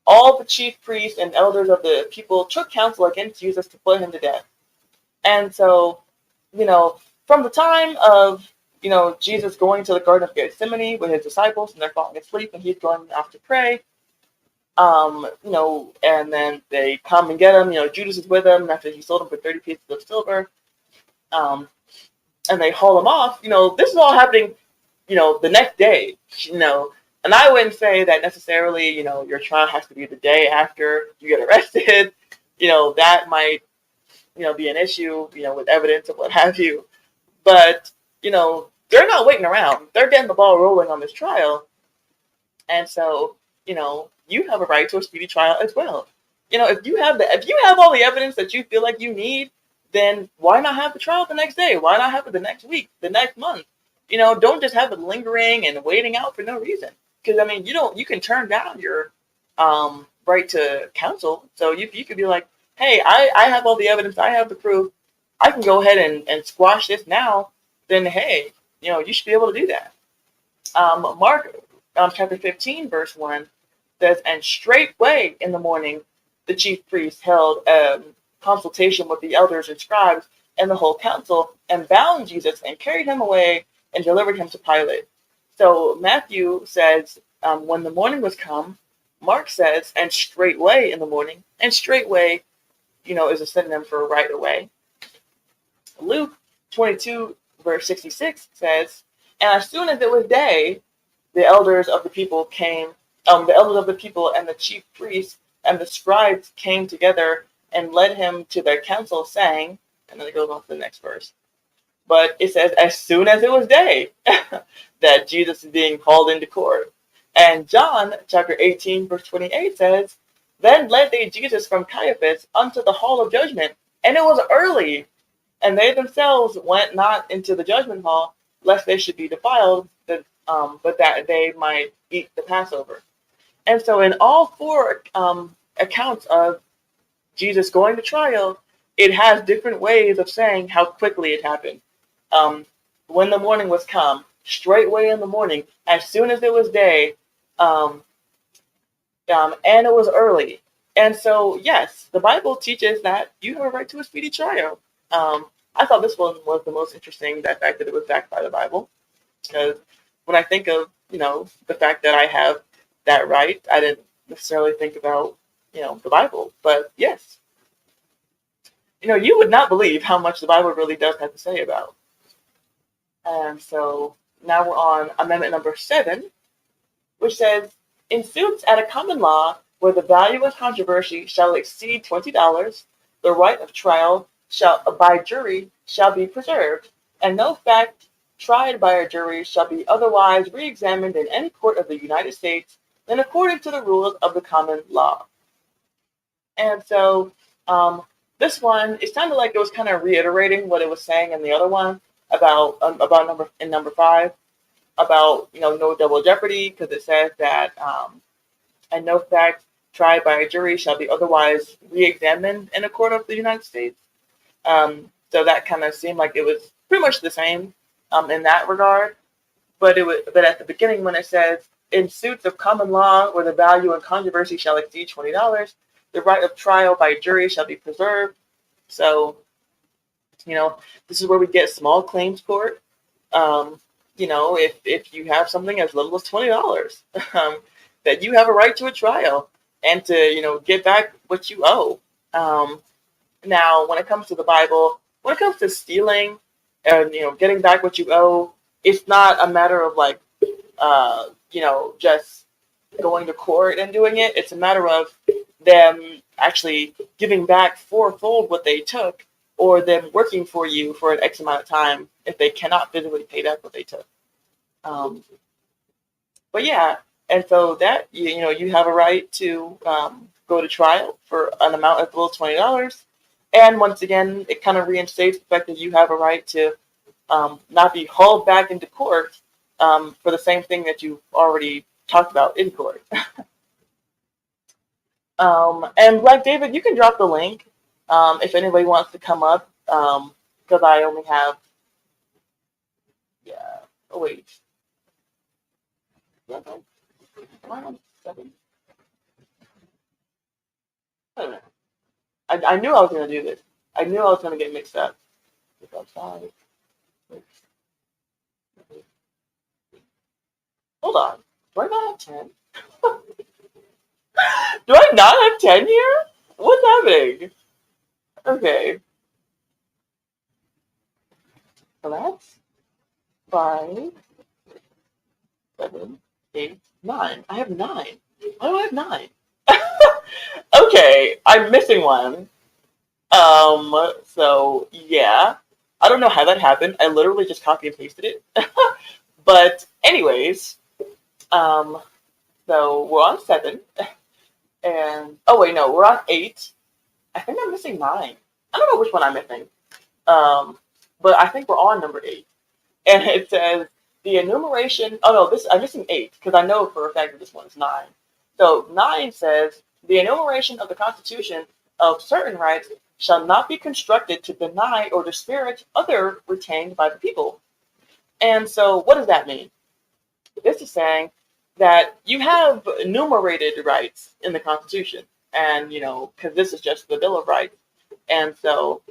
all the chief priests and elders of the people took counsel against Jesus to put him to death." And so, from the time of, Jesus going to the Garden of Gethsemane with his disciples and they're falling asleep and he's going off to pray, and then they come and get him, Judas is with him after he sold him for 30 pieces of silver, and they haul him off, this is all happening, the next day, and I wouldn't say that necessarily, your trial has to be the day after you get arrested. That might, be an issue, with evidence and what have you. But, they're not waiting around. They're getting the ball rolling on this trial. And so, you have a right to a speedy trial as well. If you have all the evidence that you feel like you need, then why not have the trial the next day? Why not have it the next week, the next month? Don't just have it lingering and waiting out for no reason. Because you can turn down your right to counsel. So you could be like, hey, I have all the evidence, I have the proof, I can go ahead and squash this now. Then hey, you should be able to do that. Mark chapter 15, verse 1 says, "And straightway in the morning the chief priests held consultation with the elders and scribes and the whole council, and bound Jesus and carried him away and delivered him to Pilate." So Matthew says, when the morning was come. Mark says, and straightway in the morning. And straightway, is a synonym for right away. Luke 22, verse 66 says, "And as soon as it was day, the elders of the people and the chief priests and the scribes came together and led him to their council, saying," and then it goes on to the next verse. But it says, as soon as it was day, that Jesus is being called into court. And John chapter 18, verse 28 says, "Then led they Jesus from Caiaphas unto the hall of judgment, and it was early. And they themselves went not into the judgment hall, lest they should be defiled, but that they might eat the Passover." And so in all four accounts of Jesus going to trial, it has different ways of saying how quickly it happened. When the morning was come, straightway in the morning, as soon as it was day, and it was early. And so, yes, the Bible teaches that you have a right to a speedy trial. I thought this one was the most interesting, that fact that it was backed by the Bible. Because when I think of, the fact that I have that right, I didn't necessarily think about, the Bible. But yes, you would not believe how much the Bible really does have to say about. And so now we're on amendment number 7, which says, "In suits at a common law where the value of controversy shall exceed $20, the right of trial by jury shall be preserved, and no fact tried by a jury shall be otherwise re-examined in any court of the United States than according to the rules of the common law." And so this one, it sounded like it was kind of reiterating what it was saying in the other one about number 5, about no double jeopardy, because it says that and no fact tried by a jury shall be otherwise re-examined in a court of the United States. So that kind of seemed like it was pretty much the same in that regard. But at the beginning, when it says, "In suits of common law where the value and controversy shall exceed $20, the right of trial by jury shall be preserved." So, this is where we get small claims court. if you have something as little as $20, um, that you have a right to a trial and to, get back what you owe. Um, Now, when it comes to the Bible, when it comes to stealing and getting back what you owe, it's not a matter of like just going to court and doing it. It's a matter of them actually giving back fourfold what they took, or them working for you for an X amount of time if they cannot physically pay back what they took. Um, but yeah, and so that you have a right to go to trial for an amount as little as $20. And once again, it kind of reinstates the fact that you have a right to not be hauled back into court for the same thing that you've already talked about in court. And Black David, you can drop the link if anybody wants to come up, because I only have, yeah, oh wait, am I on 7? I don't know. I knew I was going to do this. I knew I was going to get mixed up. Hold on. Do I not have 10? Do I not have 10 here? What's happening? Okay. So that's 5, 7, 8, 9. I have 9. Why do I have 9? Okay, I'm missing one. So yeah. I don't know how that happened. I literally just copy and pasted it. But anyways, so we're on 7. And oh wait, no, we're on 8. I think I'm missing 9. I don't know which one I'm missing. But I think we're on number 8. And it says the enumeration. Oh no, I'm missing 8 because I know for a fact that this one is 9. So 9 says the enumeration of the Constitution of certain rights shall not be constructed to deny or disparage other retained by the people. And so what does that mean? This is saying that you have enumerated rights in the Constitution, and because this is just the Bill of Rights, and so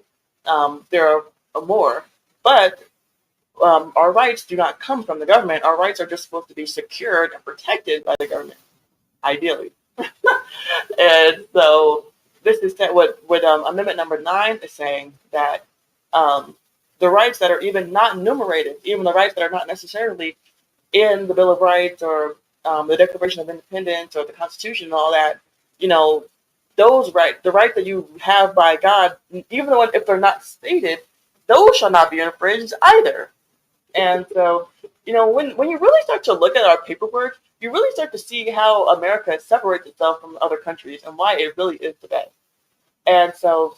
there are more, but our rights do not come from the government. Our rights are just supposed to be secured and protected by the government, ideally. And so this is what Amendment number 9 is saying, that the rights that are even not enumerated, even the rights that are not necessarily in the Bill of Rights or the Declaration of Independence or the Constitution and all that, those rights, the right that you have by God, even though if they're not stated, those shall not be infringed either. And so, when you really start to look at our paperwork, you really start to see how America separates itself from other countries and why it really is the best. And so,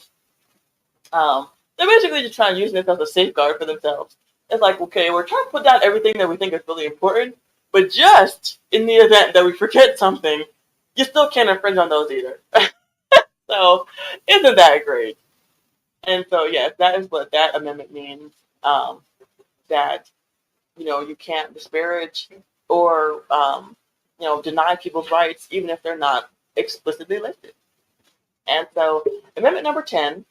they're basically just trying to use this as a safeguard for themselves. It's like, okay, we're trying to put down everything that we think is really important, but just in the event that we forget something, you still can't infringe on those either. So, isn't that great? And so, yes, that is what that amendment means. That you can't disparage or deny people's rights even if they're not explicitly listed. And so, Amendment number 10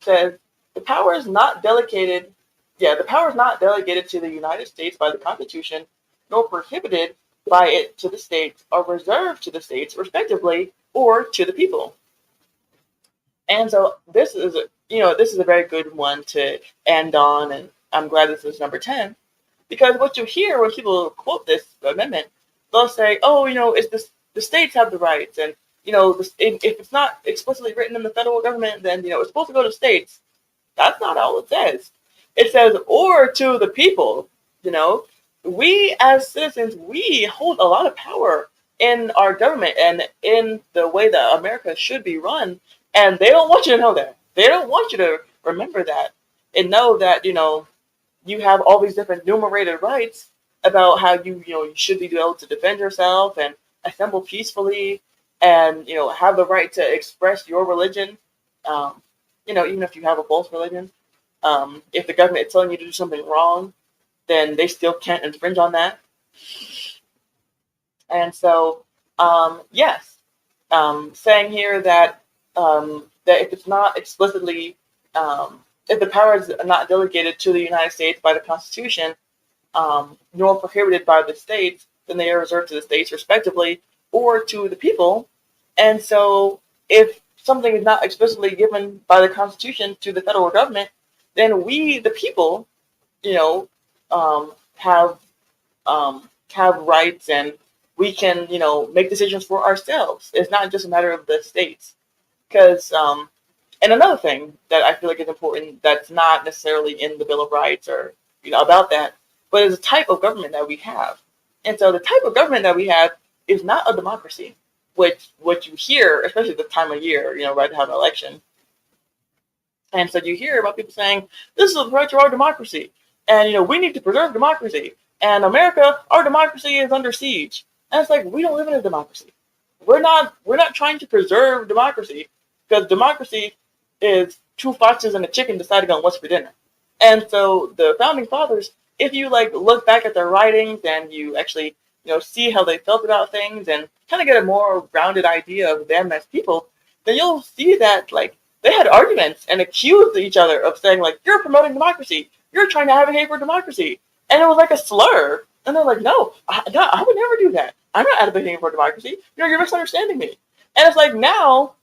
says the power is not delegated. Yeah, the power is not delegated to the United States by the Constitution, nor prohibited by it to the states, or reserved to the states, respectively, or to the people. And so this is a very good one to end on, and I'm glad this is number 10, because what you hear when people quote this amendment, they'll say, "Oh, it's the states have the rights, and if it's not explicitly written in the federal government, then it's supposed to go to states." That's not all it says. It says, "or to the people." We as citizens, we hold a lot of power in our government and in the way that America should be run. And they don't want you to know that. They don't want you to remember that and know that, you have all these different enumerated rights about how you should be able to defend yourself and assemble peacefully and, have the right to express your religion, even if you have a false religion. If the government is telling you to do something wrong, then they still can't infringe on that. And so, yes, saying here that that if it's not explicitly, if the power is not delegated to the United States by the Constitution, nor prohibited by the states, then they are reserved to the states respectively or to the people. And so if something is not explicitly given by the Constitution to the federal government, then we, the people, you know, um, have have rights, and we can, make decisions for ourselves. It's not just a matter of the states. Because, and another thing that I feel like is important that's not necessarily in the Bill of Rights or, about that, but is the type of government that we have. And so the type of government that we have is not a democracy, which what you hear, especially at the time of year, right to have an election. And so you hear about people saying, this is a threat to our democracy. And, we need to preserve democracy. And America, our democracy is under siege. And it's like, we don't live in a democracy. We're not trying to preserve democracy, because democracy is two foxes and a chicken deciding on what's for dinner. And so the founding fathers, if you look back at their writings and you actually, see how they felt about things and kind of get a more grounded idea of them as people, then you'll see that they had arguments and accused each other of saying you're promoting democracy, you're trying to advocate for democracy, and it was like a slur. And they're like, no, I would never do that. I'm not advocating for democracy. You're misunderstanding me. And it's like now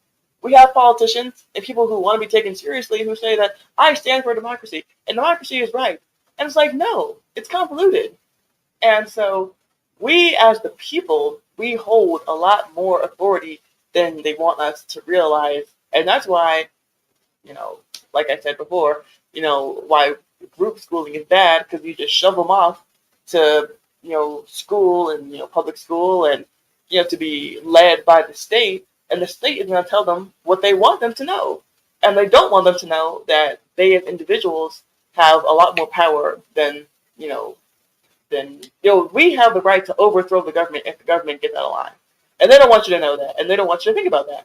we have politicians and people who want to be taken seriously who say that I stand for democracy and democracy is right. And it's like, no, it's convoluted. And so we as the people, we hold a lot more authority than they want us to realize. And that's why, like I said before, why group schooling is bad, because you just shove them off to, school and, public school, and, to be led by the state, and the state is going to tell them what they want them to know. And they don't want them to know that they as individuals have a lot more power than, we have the right to overthrow the government if the government gets out of line. And they don't want you to know that, and they don't want you to think about that.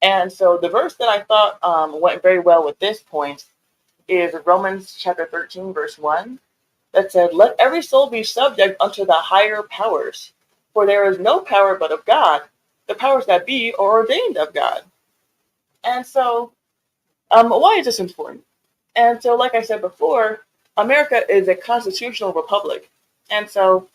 And so the verse that I thought went very well with this point is Romans chapter 13, verse 1, that said, let every soul be subject unto the higher powers, for there is no power but of God. The powers that be are ordained of God. And so, why is this important? And so, like I said before, America is a constitutional republic. And so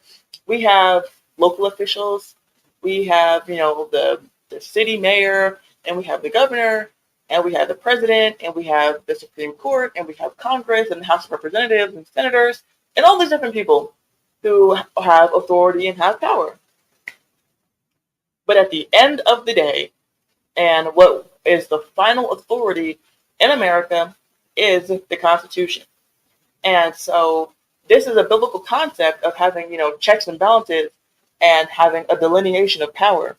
we have local officials, we have, the city mayor, and we have the governor, and we have the president, and we have the Supreme Court, and we have Congress, and the House of Representatives, and senators, and all these different people who have authority and have power. But at the end of the day, and what is the final authority in America is the Constitution. And so this is a biblical concept of having, checks and balances and having a delineation of power.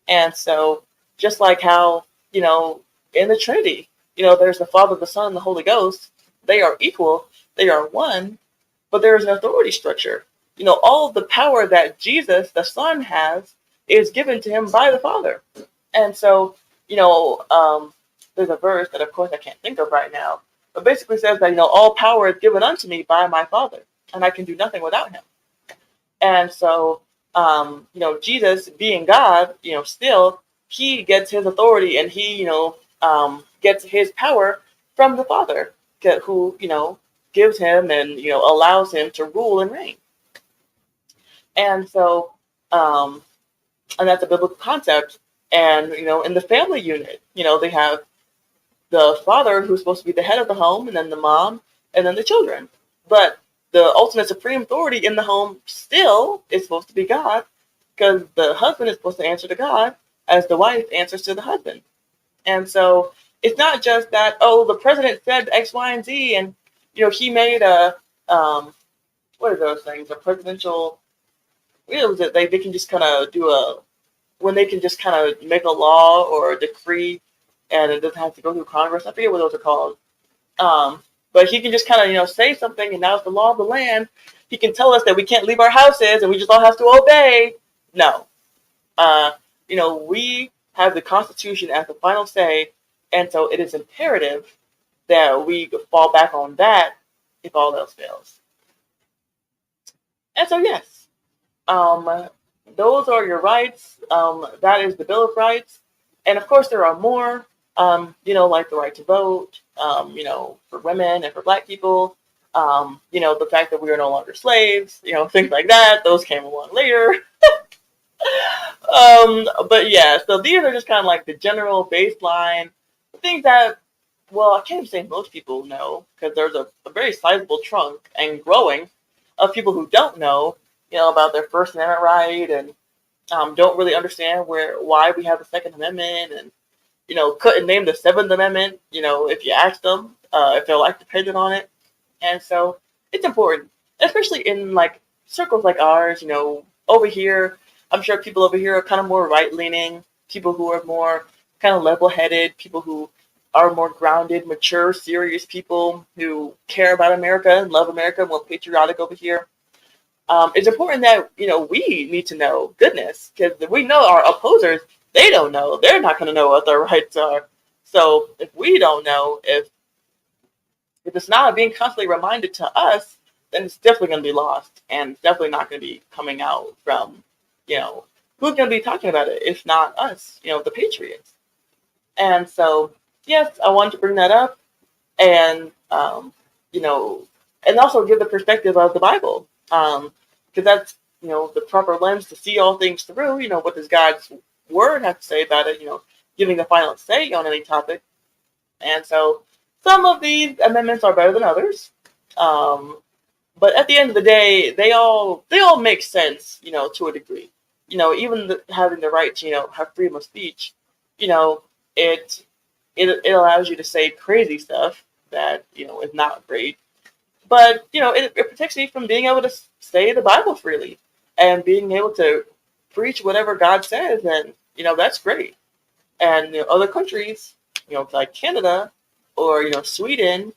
And so just like how, in the Trinity, there's the Father, the Son, and the Holy Ghost, they are equal, they are one, but there is an authority structure. All of the power that Jesus, the Son, has is given to him by the Father. And so, there's a verse that, of course, I can't think of right now, but basically says that, all power is given unto me by my Father, and I can do nothing without him. And so, Jesus being God, still, he gets his authority and he, gets his power from the Father, who, gives him and, allows him to rule and reign. And so, and that's a biblical concept. And, in the family unit, they have the father who's supposed to be the head of the home, and then the mom, and then the children. But the ultimate supreme authority in the home still is supposed to be God, because the husband is supposed to answer to God as the wife answers to the husband. And so it's not just that, oh, the president said X, Y, and Z, and, he made a, what are those things? A presidential, they can just kind of do when they can just kind of make a law or a decree, and it doesn't have to go through Congress. I forget what those are called. But he can just kind of, say something, and now it's the law of the land. He can tell us that we can't leave our houses and we just all have to obey. No. We have the Constitution as the final say, and so it is imperative that we fall back on that if all else fails. And so, yes, those are your rights. That is the Bill of Rights. And of course, there are more, like the right to vote, for women and for Black people, The fact that we are no longer slaves, things like that, those came along later. But yeah, so these are just kind of like the general baseline things that, well, I can't even say most people know because there's a very sizable trunk and growing of people who don't know, about their First Amendment right and don't really understand why we have the Second Amendment and, couldn't name the Seventh Amendment, if you ask them if their life depended on it. And so it's important, especially in like circles like ours, over here. I'm sure people over here are kind of more right leaning, people who are more kind of level headed, people who are more grounded, mature, serious people who care about America and love America, more patriotic over here. It's important that, we need to know goodness because we know our opposers, they don't know. They're not going to know what their rights are. So if we don't know, if it's not being constantly reminded to us, then it's definitely going to be lost and it's definitely not going to be coming out from, who's going to be talking about it if not us, the patriots. And so, yes, I wanted to bring that up and, and also give the perspective of the Bible. Because that's, the proper lens to see all things through. What does God's word have to say about it? Giving the final say on any topic. And so some of these amendments are better than others. But at the end of the day, they all make sense, to a degree. Even having the right to, have freedom of speech, it allows you to say crazy stuff that, is not great. But, it protects me from being able to say the Bible freely and being able to preach whatever God says. And, that's great. And, other countries, like Canada or, Sweden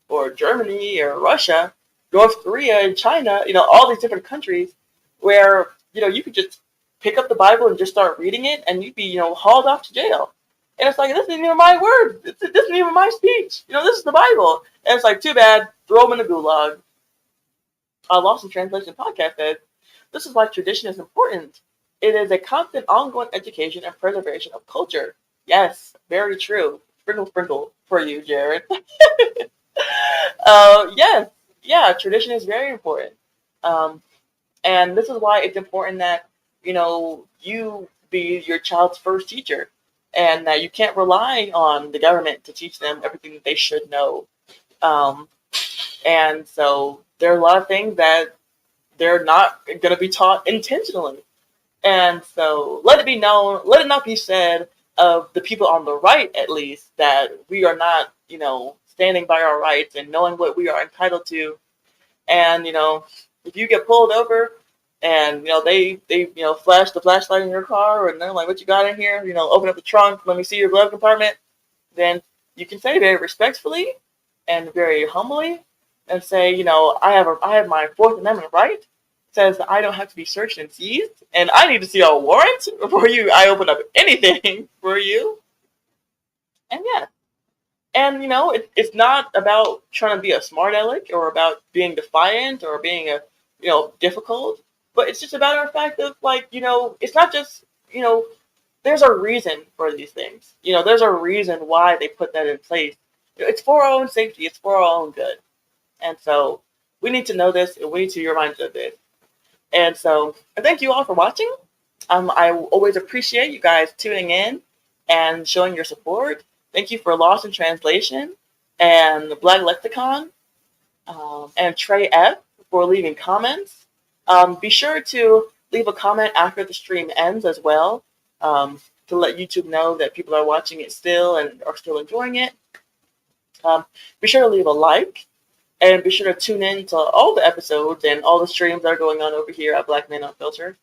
or Germany or Russia, North Korea and China, all these different countries where, you could just pick up the Bible and just start reading it and you'd be, hauled off to jail. And it's like, this isn't even my word. This isn't even my speech. This is the Bible. And it's like, too bad. Throw them in the gulag. Lost in Translation podcast says, this is why tradition is important. It is a constant, ongoing education and preservation of culture. Yes, very true. Sprinkle, sprinkle for you, Jared. Yes, yeah, tradition is very important. And this is why it's important that, you be your child's first teacher and that you can't rely on the government to teach them everything that they should know. And so there are a lot of things that they're not going to be taught intentionally. And so let it be known, let it not be said of the people on the right, at least, that we are not, standing by our rights and knowing what we are entitled to. And, if you get pulled over and, they flash the flashlight in your car and they're like, what you got in here? Open up the trunk, let me see your glove compartment. Then you can say very respectfully and very humbly and say, I have my Fourth Amendment right. It says that I don't have to be searched and seized, and I need to see a warrant before I open up anything for you. And yeah. And, it's not about trying to be a smart aleck or about being defiant or being difficult, but it's just about our fact of, like, it's not just, there's a reason for these things. There's a reason why they put that in place. It's for our own safety. It's for our own good. And so we need to know this and we need to be reminded of this. And so thank you all for watching. I always appreciate you guys tuning in and showing your support. Thank you for Lost in Translation and the Black Lexicon and Trey F for leaving comments. Be sure to leave a comment after the stream ends as well to let YouTube know that people are watching it still and are still enjoying it. Be sure to leave a like and be sure to tune in to all the episodes and all the streams that are going on over here at Black Men Unfiltered.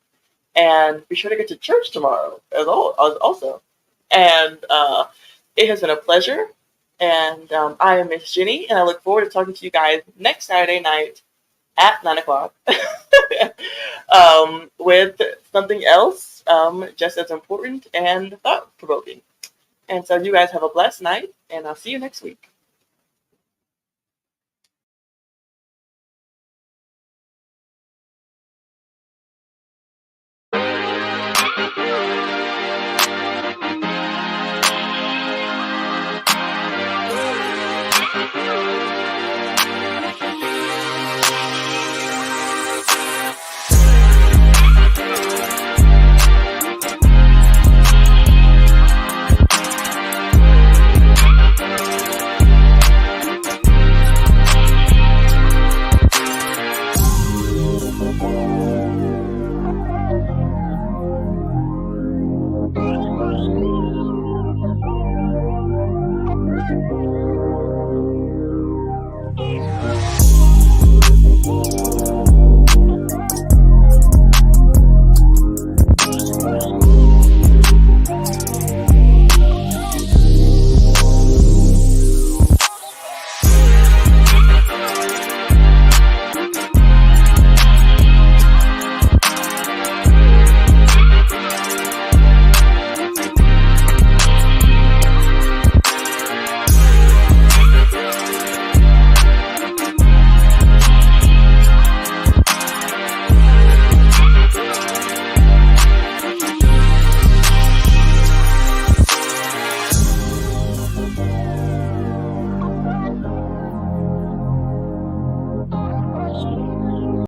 And be sure to get to church tomorrow also. And it has been a pleasure. And I am Miss Jenny, and I look forward to talking to you guys next Saturday night at 9 o'clock with something else just as important and thought-provoking. And so you guys have a blessed night, and I'll see you next week.